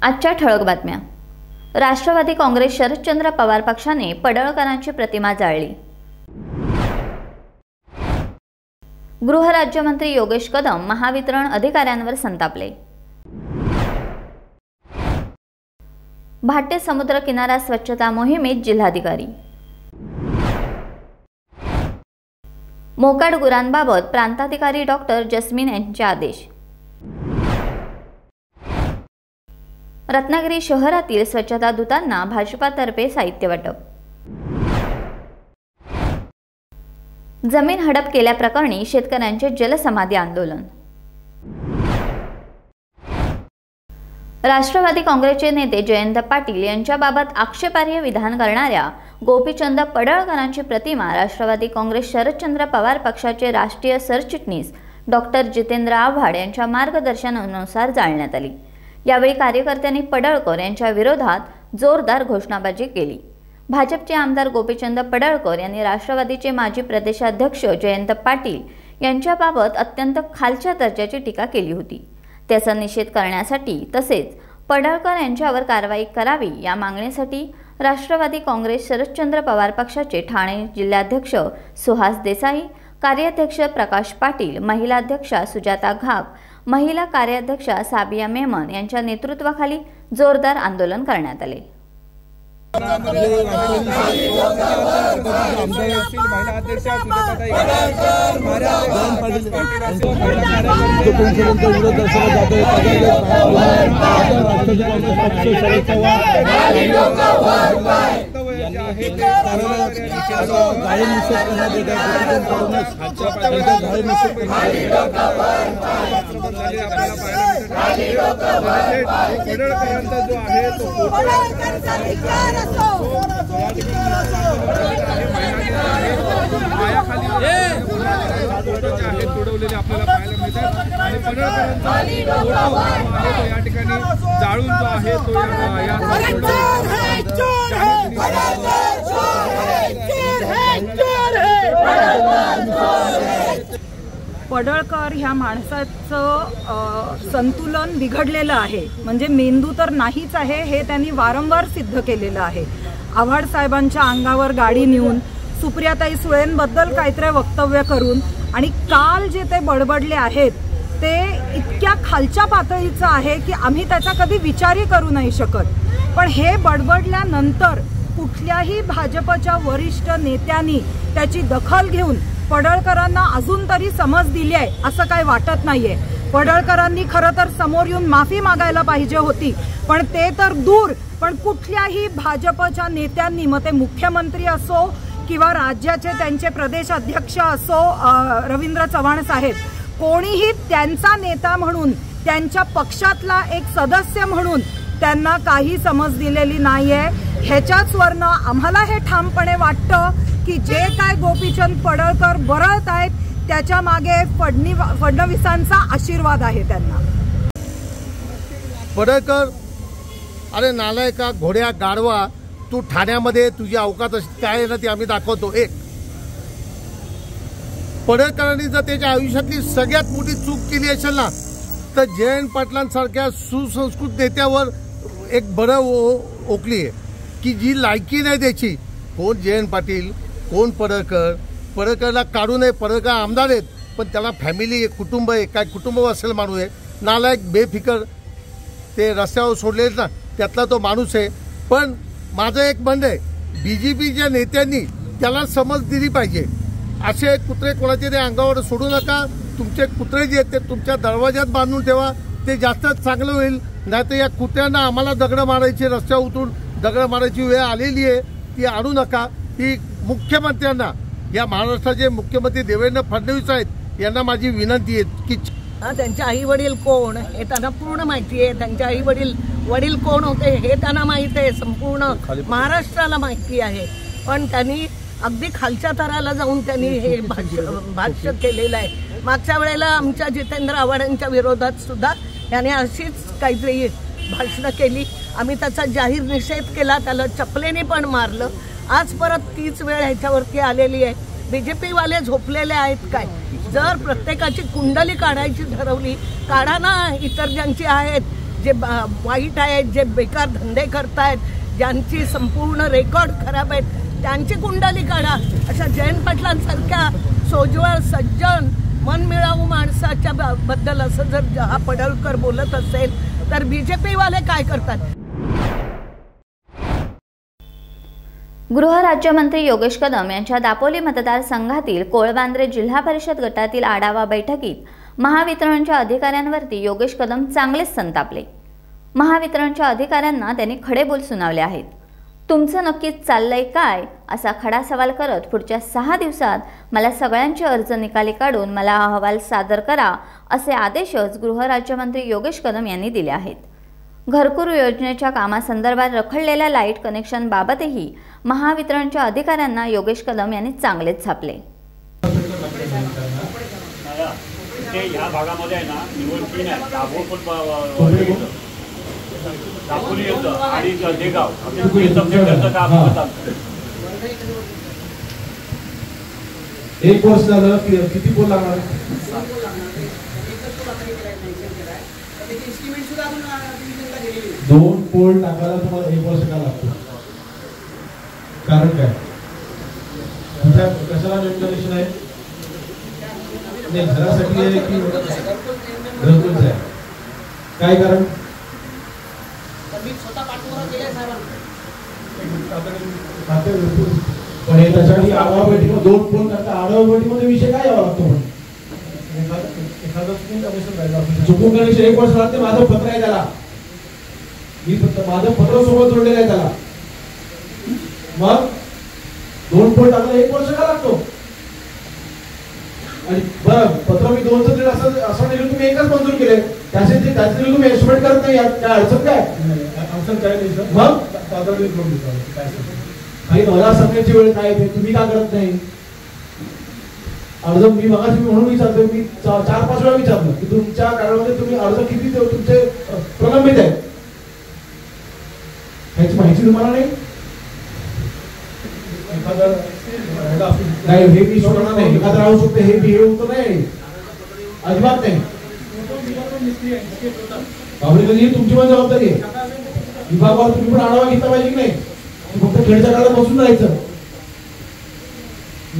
आजच्या ठळक बातम्या। राष्ट्रवादी काँग्रेस शरदचंद्र पवार पक्षाने पडळकरांची प्रतिमा जाळली। गृहराज्यमंत्री योगेश कदम महावितरण अधिकाऱ्यांवर संतापले। भाटे समुद्र किनारा स्वच्छता मोहिमेत जिल्हाधिकारी। मोकाट गुरांबाबत प्रांताधिकारी डॉक्टर जस्मिन यांचे आदेश। रत्नागिरी शहरातील स्वच्छता दूतांना भाजपातर्फे साहित्य वाटप। जमीन हडप केल्याप्रकरणी शेतकऱ्यांचे जलसमाधी आंदोलन। राष्ट्रवादी काँग्रेसचे नेते जयंत पाटील यांच्याबाबत आक्षेपार्ह विधान करणाऱ्या गोपीचंद पडळकरांची प्रतिमा राष्ट्रवादी काँग्रेस शरदचंद्र पवार पक्षाचे राष्ट्रीय सरचिटणीस डॉक्टर जितेंद्र आव्हाड यांच्या मार्गदर्शनानुसार जाळण्यात आली। यावेळी कार्यकर्त्यांनी पडळकर यांच्या विरोधात जोरदार घोषणाबाजी केली। भाजपचे आमदार गोपीचंद पडळकर यांनी राष्ट्रवादीचे माजी प्रदेशाध्यक्ष जयंत पाटील यांच्याबाबत अत्यंत खालच्या दर्जाची टीका केली होती। त्याचा निषेध करण्यासाठी तसेच पडळकर यांच्यावर कारवाई करावी या मागणीसाठी राष्ट्रवादी काँग्रेस शरदचंद्र पवार पक्षाचे ठाणे जिल्हाध्यक्ष सुहास देसाई, कार्याध्यक्ष प्रकाश पाटील, महिला अध्यक्षा सुजाता घाग, महिला कार्याध्यक्षा साबिया मेमन यांच्या नेतृत्वाखाली जोरदार आंदोलन करण्यात आले। तुडवलेले आपल्याला पाहायला मिळतात आणि पडळकरांचा या ठिकाणी जाळून जो आहे तो पडळकर ह्या माणसाचं संतुलन बिघडलेलं आहे, म्हणजे मेंदू तर नाहीच आहे हे त्यांनी वारंवार सिद्ध केलेलं आहे। आव्हाड साहेबांच्या अंगावर गाडी नेऊन सुप्रियाताई सुळेंबद्दल काहीतरी वक्तव्य करून आणि काल जे ते बडबडले आहेत ते इतक्या खालच्या पातळीचं आहे की आम्ही त्याचा कधी विचारही करू नाही शकत। पण हे बडबडल्यानंतर कुठल्याही भाजपच्या वरिष्ठ नेत्यांनी त्याची दखल घेऊन पडळकरांना अजून तरी समज दिली आहे असं काही वाटत नाहीये। पडळकरांनी खरं तर समोर येऊन माफी मागायला पाहिजे होती, पण ते तर दूर। पण कुठल्याही भाजपच्या नेत्यांनी, मग ते मुख्यमंत्री असो किंवा राज्याचे त्यांचे प्रदेश अध्यक्ष असो रवींद्र चव्हाण साहेब, कोणीही त्यांचा नेता म्हणून, त्यांच्या पक्षातला एक सदस्य म्हणून त्यांना काही समज दिलेली नाहीये। ह्याच्याच वरनं आम्हाला हे ठामपणे वाटतं की जे काय गोपीचंद पडळकर बरळत आहेत त्याच्या मागे फडणवीसांचा आशीर्वाद आहे त्यांना। पडळकर, अरे नालायका, घोड्या, गाढवा, तू ठाण्यामध्ये तुझी अवकात काय आहे ना ती आम्ही दाखवतो। एक पडळकरांनी जर त्याच्या आयुष्यातली सगळ्यात मोठी चूक केली असेल ना तर जयंत पाटलांसारख्या सुसंस्कृत नेत्यावर एक बरं ओकली आहे की जी लायकी नाही द्यायची। कोण जयंत पाटील, कोण पडळकर? पडळकरला काढू नये, पडळकर आमदार आहेत पण त्याला फॅमिली आहे, कुटुंब आहे, काय कुटुंब असेल माणूस आहे, नालायक, बेफिकर, ते रस्त्यावर सोडले ना त्यातला तो माणूस आहे। पण माझं एक म्हणणं आहे, बीजेपीच्या नेत्यांनी त्याला समज दिली पाहिजे। असे कुत्रे कोणाचे ते अंगावर सोडू नका। तुमचे कुत्रे जे आहेत ते तुमच्या दरवाज्यात बांधून ठेवा, ते जास्त चांगलं होईल। नाहीतर या कुत्र्यांना आम्हाला दगड मारायची, रस्त्यावर उतरून दगड मारायची वेळ आलेली आहे, ती आणू नका। ही मुख्यमंत्र्यांना, या महाराष्ट्राचे मुख्यमंत्री देवेंद्र फडणवीस आहेत यांना माझी विनंती आहे की त्यांचे आई वडील कोण हे त्यांना पूर्ण माहिती आहे। त्यांचे आई वडील कोण होते हे त्यांना माहिती आहे, संपूर्ण महाराष्ट्राला माहिती आहे। पण त्यांनी अगदी खालच्या थराला जाऊन त्यांनी हे भाष्य केलेलं आहे। मागच्या वेळेला आमच्या जितेंद्र आव्हाडांच्या विरोधात सुद्धा याने अशीच काहीतरी भाषणं केली, आम्ही त्याचा जाहीर निषेध केला, त्याला चपलेने पण मारलं। आज परत तीच वेळ ह्याच्यावरती आलेली आहे। बीजेपी वाले झोपलेले आहेत काय? जर प्रत्येकाची कुंडली काढायची ठरवली, काढा ना, इतर ज्यांची आहेत, जे वाईट आहेत, जे बेकार धंदे करतायत, ज्यांची संपूर्ण रेकॉर्ड खराब आहेत, त्यांची कुंडली काढा. अशा जयंत पाटलांसारख्या सोज्वळ सज्जन मनमिळावू माणसाच्या बद्दल असं जर हा पडळकर बोलत असेल तर बीजेपी वाले काय करतात? गृहराज्यमंत्री योगेश कदम यांच्या दापोली मतदारसंघातील कोळबांद्रे जिल्हा परिषद गटातील आढावा बैठकीत महावितरणच्या अधिकाऱ्यांवरती योगेश कदम चांगलेच संतापले. महावितरणच्या अधिकाऱ्यांना त्यांनी खडे बोल सुनावले आहेत. तुमचं नक्कीच चाललंय काय असा खडा सवाल करत पुढच्या 6 दिवसात मला सगळ्यांचे अर्ज निकाली काढून मला अहवाल सादर करा असे आदेशच गृहराज्यमंत्री योगेश कदम यांनी दिले आहेत. घरकुल योजनेच्या कामासंदर्भात रखडलेल्या लाईट कनेक्शन बाबतही महावितरणच्या अधिकाऱ्यांना योगेश कदम यांनी चांगलेच छापले. या भागामध्ये आहे ना निवड तीन आहे, दापोली येतं आणि देगाव सब्जेक्टचं काम होतं. 1 वर्ष झालं किती पोल लागणार? 2 पोल टाकायला तुम्हाला 1 वर्ष का लागतो? कारण काय? तुमच्या कशाला कनेक्शन आहे? नाही, घरासाठी आहे की घरकुलचं आहे? काय कारण? पण हे त्याच्यासाठी आढावा बैठकीमध्ये 2 पोल करता आढावा बैठकीमध्ये विषय काय यावा लागतो? पण चुकून कनेक्शन 1 वर्ष लागते. माझं पत्र आहे त्याला, मी माझं पत्र सोबत जोडलेलं आहे त्याला. मग 2 पोल टाकायला 1 वर्ष का लागतो? आणि बरं, पत्र मी 2चं दिलं असं दिलं, तुम्ही 1च मंजूर केले, त्याचे तुम्ही एस्टिमेट करत नाही. काय अडचण काय? अडचण काय नाही सर. मग काही मला सांगण्याची वेळ काय तुम्ही का करत नाही? अर्ज मी मगाशी म्हणून विचारतोय, मी 4-5 वेळा विचारलं की तुमच्या काळामध्ये तुम्ही अर्ज किती तुमचे प्रलंबित आहेत ह्याची माहिती तुम्हाला नाही? नाही, हे मी सोडणार नाही. एखादं राहू शकते, हे बी हे होतं नाही, अजिबात नाही. बाबरी तुमची पण जबाबदारी आहे. विभागावर तुम्ही पण आढावा घेतला पाहिजे की नाही? फक्त खेळच्या काळात बसून राहायचं.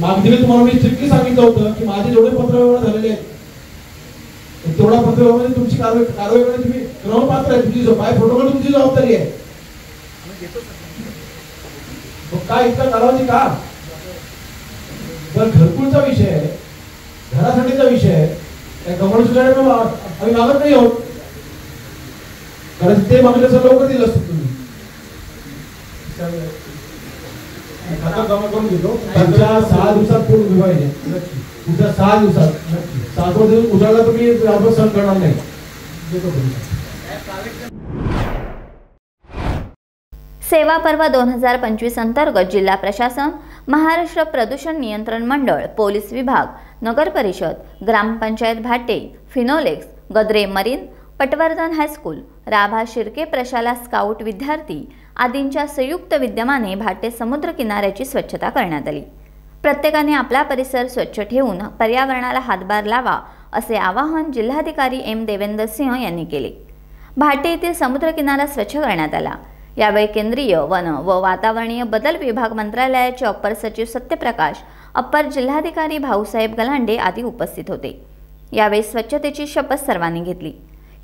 मागणी तुम्हाला मी स्ट्रिक्टली सांगितलं होतं की माझे जेवढे पत्रव्यवहार झालेले आहेत तेवढा पत्रव्यवहारामध्ये तुमची कारवाई करणे तुम्ही क्रमपात्र आहे. तुमची बाय प्रोटोकॉल तुमची जबाबदारी आहे. काय इतका कालावधी का? तर घरकुलचा विषय आहे, घरासाठीचा विषय आहे, त्या कमर्शियल आम्ही मागत नाही आहोत. कारण ते मागलं तर लवकर दिलं असतं तुम्ही. पुढच्या 6 दिवसात पूर्ण विभाग पुढच्या 6 दिवसात 7 दिवस उजाडला तुम्ही सहन करणार नाही. सेवा पर्व 2025 अंतर्गत जिल्हा प्रशासन, महाराष्ट्र प्रदूषण नियंत्रण मंडळ, पोलीस विभाग, नगर परिषद, ग्रामपंचायत भाटे, फिनोलेक्स, गद्रे मरीन, पटवर्धन हायस्कूल, राभा शिर्के प्रशाला स्काउट विद्यार्थी आदींच्या संयुक्त विद्यमाने भाटे समुद्र किनाऱ्याची स्वच्छता करण्यात आली. प्रत्येकाने आपला परिसर स्वच्छ ठेवून पर्यावरणाला हातभार लावा असे आवाहन जिल्हाधिकारी एम देवेंद्र सिंह यांनी केले. भाटे येथील समुद्र किनारा स्वच्छ करण्यात आला. यावेळी केंद्रीय वन व वातावरणीय बदल विभाग मंत्रालयाचे अप्पर सचिव सत्यप्रकाश, अप्पर जिल्हाधिकारी भाऊसाहेब गलांडे आदी उपस्थित होते. यावेळी स्वच्छतेची शपथ सर्वांनी घेतली.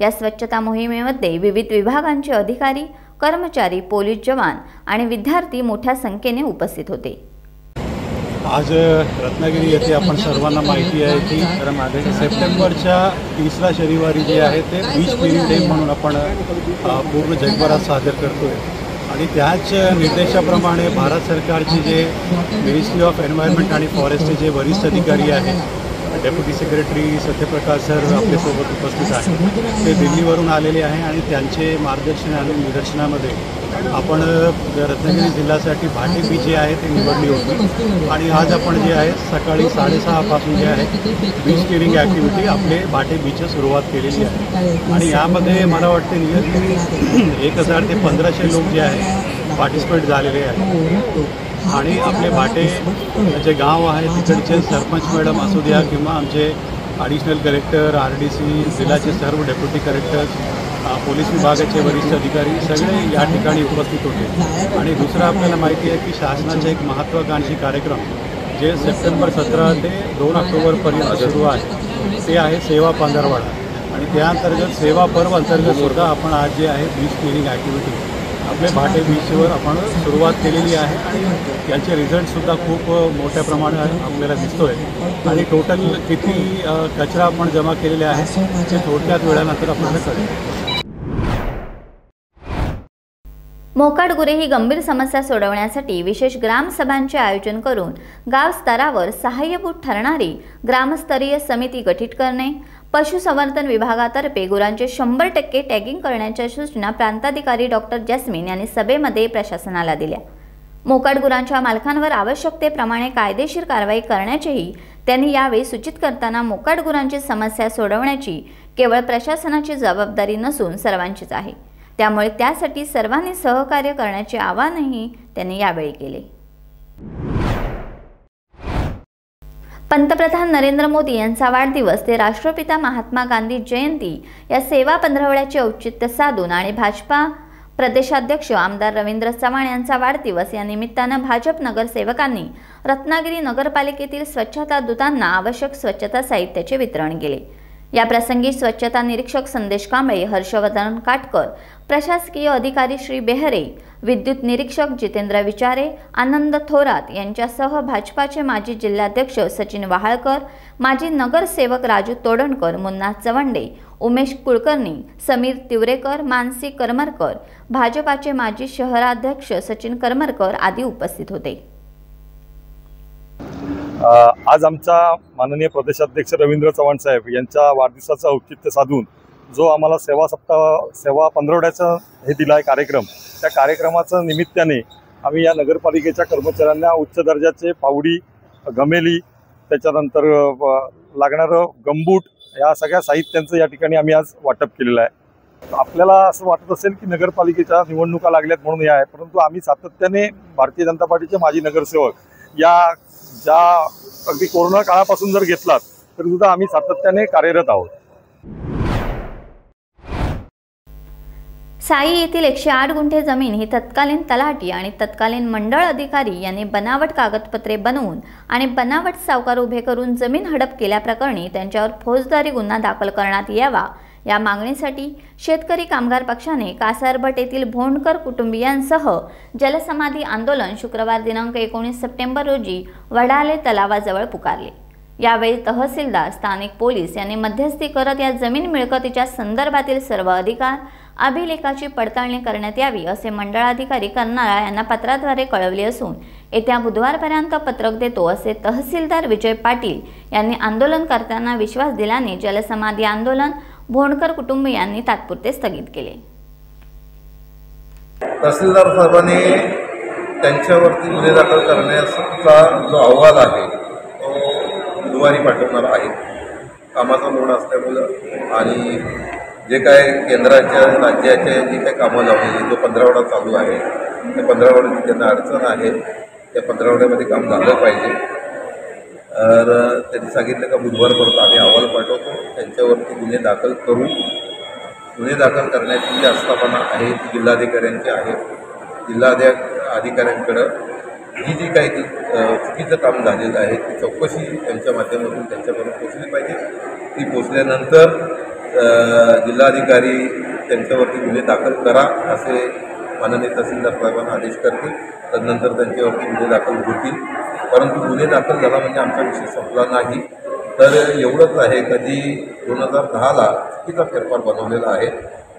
या स्वच्छता मोहिमेमध्ये विविध विभागांचे अधिकारी, कर्मचारी, पोलीस जवान आणि विद्यार्थी मोठ्या संख्येने उपस्थित होते. आज रत्नागिरी येथे आपण सर्वांना माहिती आहे की सप्टेंबरच्या 30ला शनिवारी जे आहे ते बीच क्लीनिंग डे म्हणून आपण पूर्ण जगभरात साजर करतो आहे. आणि त्याच निर्देशाप्रमाणे भारत सरकारचे जे मिनिस्ट्री ऑफ एन्व्हायरमेंट आणि फॉरेस्टचे जे वरिष्ठ अधिकारी आहेत, डेप्युटी सेक्रेटरी सत्यप्रकाश सर आपल्यासोबत उपस्थित आहेत, ते दिल्लीवरून आलेले आहे. आणि त्यांचे मार्गदर्शन आणि निदर्शनामध्ये आपण रत्नागिरी जिल्ह्यासाठी भाटे बीच जे आहे ते निवडली होती. आणि आज आपण जे आहे सकाळी 6:30 पासून जे आहे बीच क्लिनिंग ॲक्टिव्हिटी आपले भाटे बीचची सुरुवात केलेली आहे. आणि यामध्ये मला वाटते नियरली 1000 ते 1500 लोक जे आहे पार्टिसिपेट झालेले आहेत. आणि आपले भाटे जे गाव आहे तिकडचे सरपंच मॅडम असू द्या किंवा आमचे ॲडिशनल कलेक्टर, RDC, जिल्ह्याचे सर्व डेप्युटी कलेक्टर पोलीस विभागाचे वरिष्ठ अधिकारी सगळे या ठिकाणी उपस्थित होते। आणि दुसरं आपल्याला माहिती आहे की शासनाचा एक महत्त्वाकांक्षी कार्यक्रम जे सप्टेंबर 17 ते 2 ऑक्टोबरपर्यंत सुरू आहे ते आहे सेवा पंधरवडा। आणि त्या अंतर्गत सेवा पर्व अंतर्गत सुद्धा आपण आज जे आहे बीच क्लिनिंग ॲक्टिव्हिटी आपले भाटे बीचवर आपण सुरुवात केलेली आहे आणि याचे रिझल्टसुद्धा खूप मोठ्या प्रमाणात आपल्याला दिसतो आहे। आणि टोटल किती कचरा आपण जमा केलेले आहे ते थोडक्यात वेळानंतर आपल्याला कळेल। मोकाट गुरे ही गंभीर समस्या सोडवण्यासाठी विशेष ग्रामसभांचे आयोजन करून गाव स्तरावर सहाय्यभूत ठरणारी ग्रामस्तरीय समिती गठीत करणे, पशुसंवर्धन विभागातर्फे गुरांचे 100% टॅगिंग करण्याच्या सूचना प्रांताधिकारी डॉक्टर जॅस्मिन यांनी सभेमध्ये प्रशासनाला दिल्या। मोकाट गुरांच्या मालकांवर आवश्यकतेप्रमाणे कायदेशीर कारवाई करण्याचेही त्यांनी यावेळी सूचित करताना मोकाट गुरांची समस्या सोडवण्याची केवळ प्रशासनाची जबाबदारी नसून सर्वांचीच आहे, त्यामुळे त्यासाठी सर्वांनी सहकार्य करण्याचे आवाहनही त्यांनी यावेळी केले। पंतप्रधान नरेंद्र मोदी यांचा वाढदिवस ते राष्ट्रपिता महात्मा गांधी जयंती या सेवा पंधरवड्याचे औचित्य साधून आणि भाजपा प्रदेशाध्यक्ष आमदार रवींद्र चव्हाण यांचा वाढदिवस या निमित्तानं भाजप नगरसेवकांनी रत्नागिरी नगरपालिकेतील स्वच्छता दूतांना आवश्यक स्वच्छता साहित्याचे वितरण केले। या प्रसंगी स्वच्छता निरीक्षक संदेश कांबळे, हर्षवर्धन काटकर, प्रशासकीय अधिकारी श्री बेहरे, विद्युत निरीक्षक जितेंद्र विचारे, आनंद थोरात यांच्यासह भाजपाचे माजी जिल्हाध्यक्ष सचिन वाहाळकर, माजी नगरसेवक राजू तोडणकर, मुन्ना चवंडे, उमेश कुलकर्णी, समीर तिवरेकर, मानसी करमरकर, भाजपाचे माजी शहराध्यक्ष सचिन करमरकर आदी उपस्थित होते। आज आमचा माननीय प्रदेशाध्यक्ष रवींद्र चव्हाण साहेब यांच्या वाढदिवसाचं औचित्य साधून जो आम्हाला सेवा पंधरवड्याचा हे दिला आहे कार्यक्रम, त्या कार्यक्रमाच्या निमित्ताने आम्ही या नगरपालिकेच्या कर्मचाऱ्यांना उच्च दर्जाचे पावडी, गमेली, त्याच्यानंतर लागणारं गंबूट या सगळ्या साहित्यांचं या ठिकाणी आम्ही आज वाटप केलेलं आहे। आपल्याला असं वाटत असेल की नगरपालिकेच्या निवडणुका लागल्यात म्हणून या आहे, परंतु आम्ही सातत्याने भारतीय जनता पार्टीचे माजी नगरसेवक या ज्या अगदी कोरोना काळापासून जर घेतलात तरी सुद्धा आम्ही सातत्याने कार्यरत आहोत। साई येथील 108 गुंठे जमीन ही तत्कालीन तलाठी आणि तत्कालीन मंडळ अधिकारी यांनी बनावट कागदपत्रे बनवून आणि बनावट सावकार उभे करून जमीन हडप केल्याप्रकरणी त्यांच्यावर फौजदारी गुन्हा दाखल करण्यात यावा या मागणीसाठी शेतकरी कामगार पक्षाने कासारभट येथील भोंडकर कुटुंबियांसह जलसमाधी आंदोलन शुक्रवार दिनांक 19 सप्टेंबर रोजी वडाले तलावाजवळ पुकारले। यावेळी तहसीलदार, स्थानिक पोलीस यांनी मध्यस्थी करत या जमीन मिळकतीच्या संदर्भातील सर्व अधिकार अभिलेखाची पडताळणी करण्यात यावी असे मंडळाधिकारी कर्नाळा यांना पत्राद्वारे कळवले असून येत्या बुधवारपर्यंत पत्रक देतो असे तहसीलदार विजय पाटील यांनी आंदोलनकर्त्यांना विश्वास दिल्याने जलसमाधी आंदोलन भोंडकर कुटुंबियांनी तात्पुरते स्थगित केले। तहसीलदार साहेबांनी त्यांच्यावरती गुन्हे दाखल करण्याचा जो अहवाल आहे तो बुधवारी पाठवणार आहे। कामाचा लोड असल्यामुळं आणि जे काय केंद्राच्या राज्याच्या जे काही कामं लावलेली जो पंधरवडा चालू आहे त्या पंधरवड्याची त्यांना अडचण आहे, त्या पंधरवड्यामध्ये काम झालं पाहिजे। तर त्यांनी सांगितलं का बुधवारपर्यंत आम्ही अहवाल पाठवतो, त्यांच्यावरती गुन्हे दाखल करू। गुन्हे दाखल करण्याची जी आस्थापना आहे ती जिल्हाधिकाऱ्यांची आहे। जिल्हाधिकाऱ्यांकडं जी काही चुकीचं काम झालेलं आहे ती चौकशी त्यांच्या माध्यमातून त्यांच्यापर्यंत पोचली पाहिजे। ती पोचल्यानंतर जिल्हाधिकारी त्यांच्यावरती गुन्हे दाखल करा असे माननीय तहसीलदार साहेबांना आदेश करतील, तदनंतर त्यांच्यावरती गुन्हे दाखल होतील। परंतु गुन्हे दाखल झाला म्हणजे आमचा विषय संपला नाही। तर एवढंच आहे का जी 2010ला चुकीचा फेरफार बनवलेला आहे,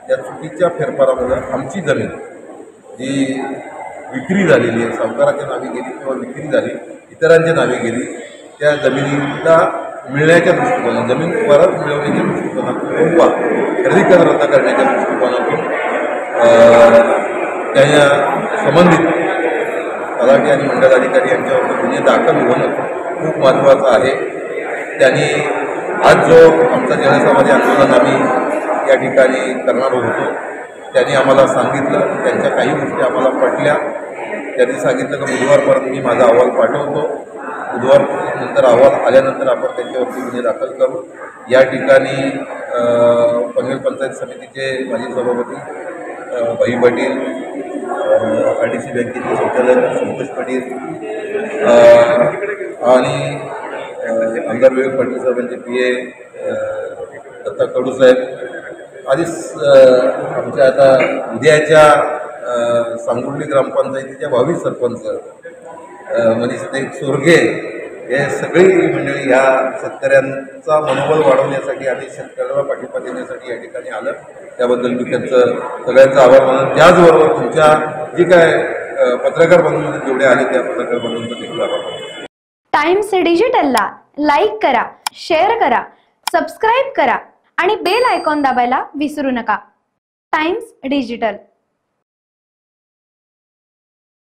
त्या चुकीच्या फेरफारामुळे आमची जमीन जी विक्री झालेली आहे, सावकाराच्या नावे गेली किंवा विक्री झाली, इतरांच्या नावे गेली, त्या जमिनीला मिळण्याच्या दृष्टिकोनातून, जमीन परत मिळवण्याच्या दृष्टिकोनातून किंवा खरेदी कर रद्द करण्याच्या दृष्टिकोनातून त्या संबंधित तलाठी आणि मंडळाधिकारी यांच्यावर गुन्हे दाखल होणं खूप महत्त्वाचं आहे। त्यांनी आज जो आमचा जलसमाधी आंदोलन आम्ही या ठिकाणी करणार होतो त्यांनी आम्हाला सांगितलं, त्यांच्या काही गोष्टी आम्हाला पटल्या। त्यांनी सांगितलं की बुधवारपर्यंत मी माझा अहवाल पाठवतो, बुधवारनंतर अहवाल आल्यानंतर आपण त्यांच्यावरती गुन्हे दाखल करू. या ठिकाणी पनवेल पंचायत समितीचे माजी सभापती भाई पाटील, RDC बँकेचे संचालक संतोष पाटील आणि आमदार विवेक पाटील साहेबांचे PA दत्ता कडू साहेब आधीच आमच्या आता उद्याच्या सांगुर्डी ग्रामपंचायतीच्या 22 सरपंच मनीषताई चोरगे हे सगळी मंडळी ह्या शेतकऱ्यांचा मनोबल वाढवण्यासाठी आणि शेतकऱ्याला पाठिंबा देण्यासाठी या ठिकाणी आलं. त्याबद्दल मी त्यांचं सगळ्यांचा आभार मानतो. त्याचबरोबर तुमच्या जी काय पत्रकार बंधू जेवढे आले त्या पत्रकार बंधूंचा देखील आभार मानतो. टाइम्स डिजिटलला लाईक करा, शेअर करा, सबस्क्राईब करा आणि बेल आयकॉन दाबायला विसरू नका. Times digital.